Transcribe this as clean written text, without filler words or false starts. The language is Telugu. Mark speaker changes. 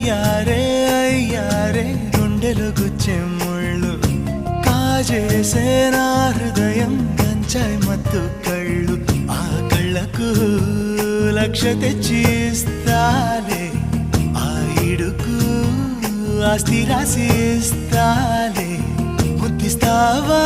Speaker 1: యారే అయ్యారే గుండెలు గుచ్చే ముళ్ళు కాజేసే నా హృదయం గంచాయి మత్తు కళ్ళు ఆ కళ్ళకు లక్ష తెచ్చి ఇస్తాలే ఆ ఇడుకు ఆస్తి రాసి ఇస్తాలే ముద్దిస్తావా